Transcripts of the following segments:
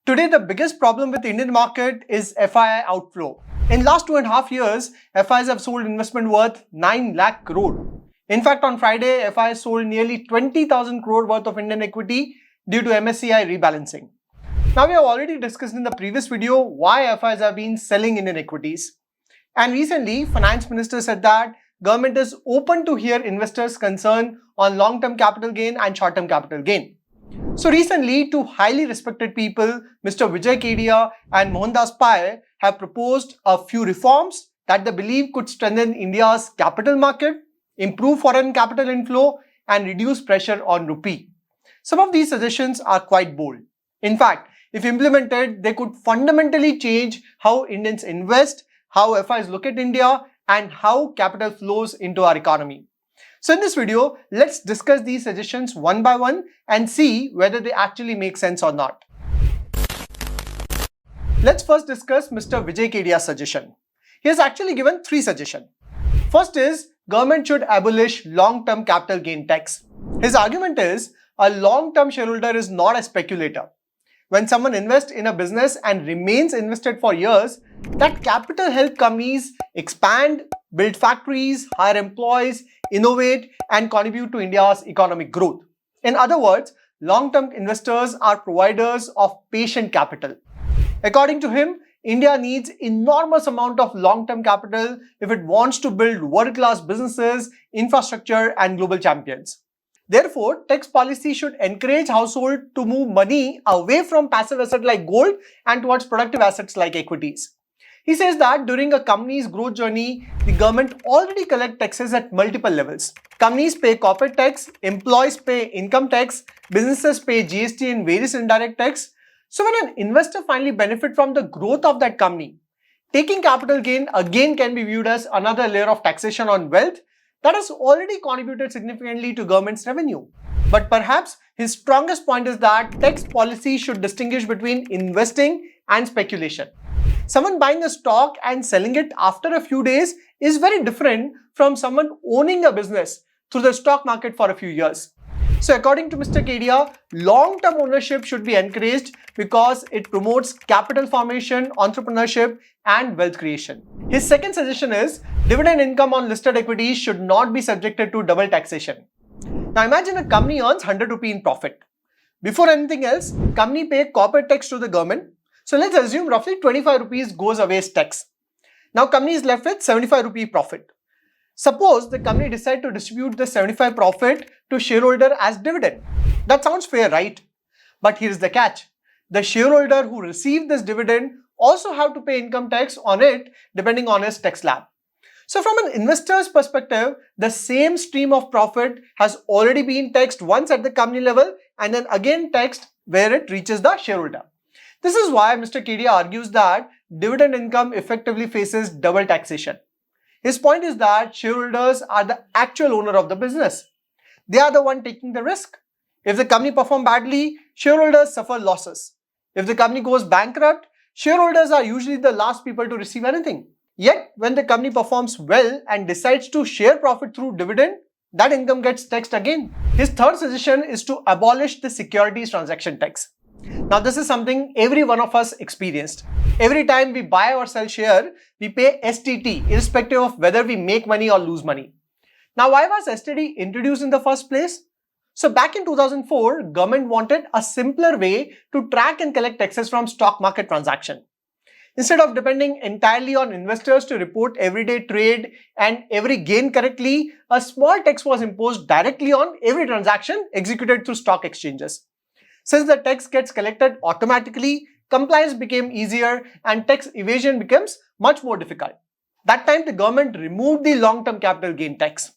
Today, the biggest problem with the Indian market is FII outflow. In last 2.5 years, FIIs have sold investment worth 9 lakh crore. In fact, on Friday, FIIs sold nearly 20,000 crore worth of Indian equity due to MSCI rebalancing. Now, we have already discussed in the previous video why FIIs have been selling Indian equities. And recently, Finance Minister said that government is open to hear investors' concern on long-term capital gain and short-term capital gain. So recently, two highly respected people, Mr. Vijay Kedia and Mohandas Pai, have proposed a few reforms that they believe could strengthen India's capital market, improve foreign capital inflow, and reduce pressure on rupee. Some of these suggestions are quite bold. In fact, if implemented, they could fundamentally change how Indians invest, how FIs look at India, and how capital flows into our economy. So in this video, let's discuss these suggestions one by one and see whether they actually make sense or not. Let's first discuss Mr. Vijay Kedia's suggestion. He has actually given three suggestions. First is, government should abolish long-term capital gain tax. His argument is, a long-term shareholder is not a speculator. When someone invests in a business and remains invested for years, that capital helps companies expand, build factories, hire employees, innovate, and contribute to India's economic growth. In other words, long-term investors are providers of patient capital. According to him, India needs enormous amount of long-term capital if it wants to build world-class businesses, infrastructure, and global champions. Therefore, tax policy should encourage households to move money away from passive assets like gold and towards productive assets like equities. He says that during a company's growth journey, the government already collects taxes at multiple levels. Companies pay corporate tax, employees pay income tax, businesses pay GST and various indirect tax. So when an investor finally benefits from the growth of that company, taking capital gain again can be viewed as another layer of taxation on wealth that has already contributed significantly to government's revenue. But perhaps his strongest point is that tax policy should distinguish between investing and speculation. Someone buying a stock and selling it after a few days is very different from someone owning a business through the stock market for a few years. So according to Mr. Kedia, long-term ownership should be encouraged because it promotes capital formation, entrepreneurship, and wealth creation. His second suggestion is dividend income on listed equities should not be subjected to double taxation. Now imagine a company earns 100 rupee in profit. Before anything else, company pay corporate tax to the government. So let's assume roughly 25 rupees goes away as tax. Now company is left with 75 rupee profit. Suppose the company decide to distribute the 75 profit to shareholder as dividend. That sounds fair, right? But here's the catch. The shareholder who received this dividend also have to pay income tax on it depending on his tax slab. So from an investor's perspective, the same stream of profit has already been taxed once at the company level and then again taxed where it reaches the shareholder. This is why Mr. Kedia argues that dividend income effectively faces double taxation. His point is that shareholders are the actual owner of the business. They are the one taking the risk. If the company performs badly, shareholders suffer losses. If the company goes bankrupt, shareholders are usually the last people to receive anything. Yet, when the company performs well and decides to share profit through dividend, that income gets taxed again. His third suggestion is to abolish the securities transaction tax. Now, this is something every one of us experienced. Every time we buy or sell share, we pay STT irrespective of whether we make money or lose money. Now, why was STT introduced in the first place? So back in 2004, government wanted a simpler way to track and collect taxes from stock market transaction. Instead of depending entirely on investors to report everyday trade and every gain correctly, a small tax was imposed directly on every transaction executed through stock exchanges. Since the tax gets collected automatically, compliance became easier and tax evasion becomes much more difficult. That time the government removed the long-term capital gain tax.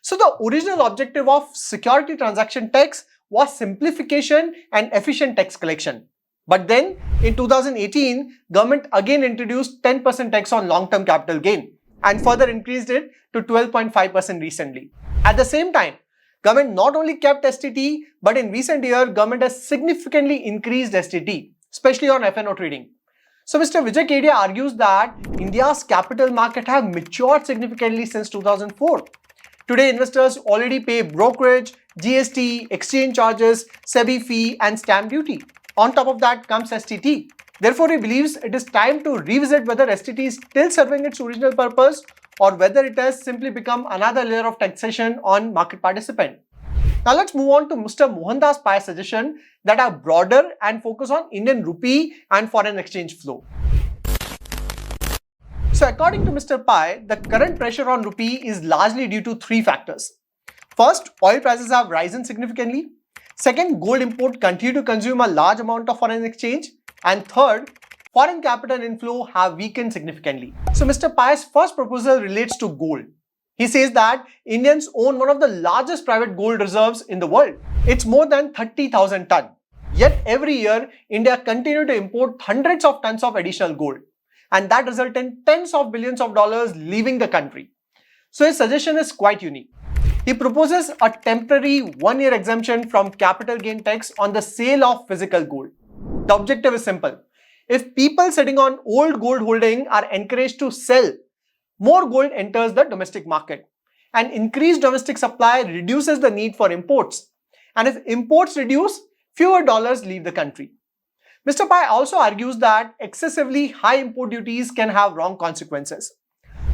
So the original objective of security transaction tax was simplification and efficient tax collection. But then in 2018, government again introduced 10% tax on long-term capital gain and further increased it to 12.5% recently. At the same time, government not only kept STT, but in recent years, government has significantly increased STT, especially on F&O trading. So Mr. Vijay Kedia argues that India's capital market have matured significantly since 2004. Today, investors already pay brokerage, GST, exchange charges, SEBI fee and stamp duty. On top of that comes STT. Therefore, he believes it is time to revisit whether STT is still serving its original purpose or whether it has simply become another layer of taxation on market participant. Now let's move on to Mr. Mohandas Pai's suggestion that are broader and focus on Indian rupee and foreign exchange flow. So according to Mr. Pai, the current pressure on rupee is largely due to three factors. First, oil prices have risen significantly. Second, gold import continue to consume a large amount of foreign exchange. And third, foreign capital inflow have weakened significantly. So Mr. Pai's first proposal relates to gold. He says that Indians own one of the largest private gold reserves in the world. It's more than 30,000 tons. Yet every year, India continues to import hundreds of tons of additional gold. And that results in tens of billions of dollars leaving the country. So his suggestion is quite unique. He proposes a temporary one-year exemption from capital gain tax on the sale of physical gold. The objective is simple. If people sitting on old gold holding are encouraged to sell, more gold enters the domestic market. And increased domestic supply reduces the need for imports. And if imports reduce, fewer dollars leave the country. Mr. Pai also argues that excessively high import duties can have wrong consequences.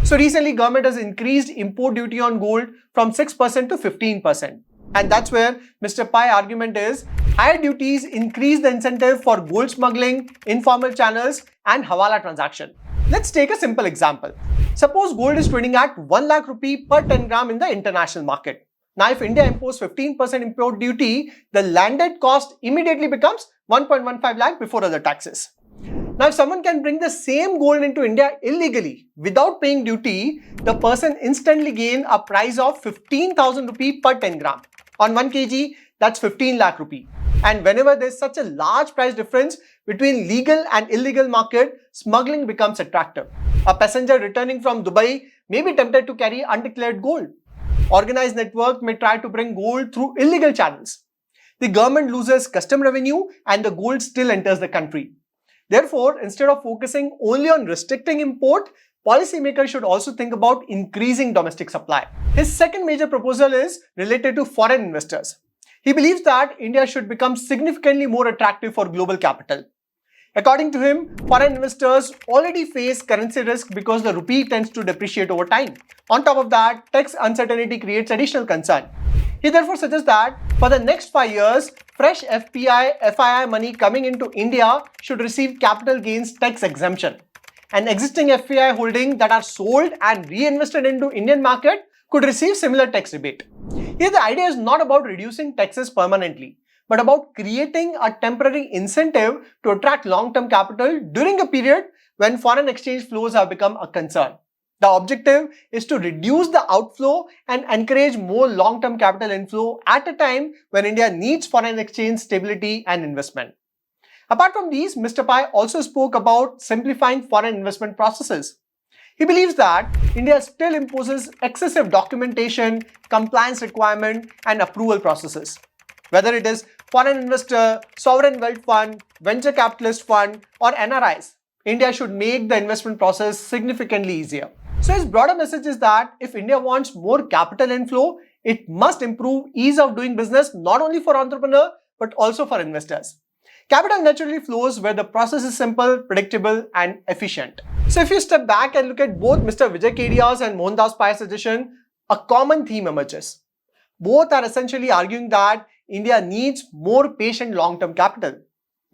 So recently, government has increased import duty on gold from 6% to 15%. And that's where Mr. Pai's argument is, higher duties increase the incentive for gold smuggling, informal channels and hawala transaction. Let's take a simple example. Suppose gold is trading at 1 lakh rupee per 10 gram in the international market. Now if India imposes 15% import duty, the landed cost immediately becomes 1.15 lakh before other taxes. Now if someone can bring the same gold into India illegally without paying duty, the person instantly gains a price of 15,000 rupee per 10 gram. On 1 kg, that's 15 lakh rupee. And whenever there's such a large price difference between legal and illegal market, smuggling becomes attractive. A passenger returning from Dubai may be tempted to carry undeclared gold. Organized network may try to bring gold through illegal channels. The government loses custom revenue and the gold still enters the country. Therefore, instead of focusing only on restricting import, policymakers should also think about increasing domestic supply. His second major proposal is related to foreign investors. He believes that India should become significantly more attractive for global capital. According to him, foreign investors already face currency risk because the rupee tends to depreciate over time. On top of that, tax uncertainty creates additional concern. He therefore suggests that for the next 5 years, fresh FII money coming into India should receive capital gains tax exemption. And existing FII holdings that are sold and reinvested into Indian market could receive similar tax rebate. Here the idea is not about reducing taxes permanently, but about creating a temporary incentive to attract long-term capital during a period when foreign exchange flows have become a concern. The objective is to reduce the outflow and encourage more long-term capital inflow at a time when India needs foreign exchange stability and investment. Apart from these, Mr. Pai also spoke about simplifying foreign investment processes. He believes that India still imposes excessive documentation, compliance requirement and approval processes. Whether it is foreign investor, sovereign wealth fund, venture capitalist fund or NRIs, India should make the investment process significantly easier. So his broader message is that if India wants more capital inflow, it must improve ease of doing business not only for entrepreneurs but also for investors. Capital naturally flows where the process is simple, predictable and efficient. So if you step back and look at both Mr. Vijay Kedia's and Mohandas Pai's suggestion, a common theme emerges. Both are essentially arguing that India needs more patient long-term capital.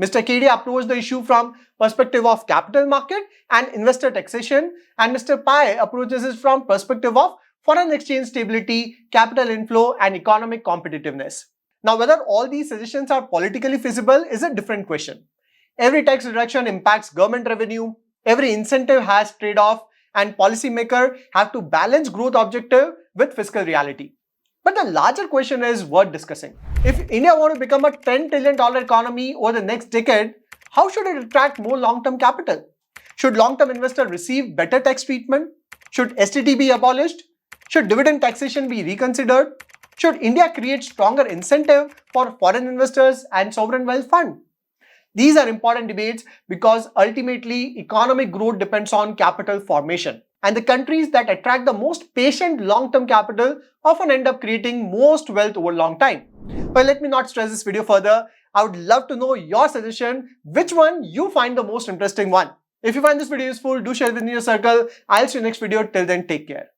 Mr. Kedia approached the issue from perspective of capital market and investor taxation, and Mr. Pai approaches it from perspective of foreign exchange stability, capital inflow and economic competitiveness. Now, whether all these suggestions are politically feasible is a different question. Every tax reduction impacts government revenue, every incentive has trade-off, and policymakers have to balance growth objective with fiscal reality. But the larger question is worth discussing. If India wants to become a $10 trillion economy over the next decade, how should it attract more long-term capital? Should long-term investors receive better tax treatment? Should STT be abolished? Should dividend taxation be reconsidered? Should India create stronger incentive for foreign investors and sovereign wealth fund? These are important debates because ultimately economic growth depends on capital formation. And the countries that attract the most patient long-term capital often end up creating most wealth over long time. But let me not stress this video further. I would love to know your suggestion, which one you find the most interesting one. If you find this video useful, do share it in your circle. I'll see you next video. Till then, take care.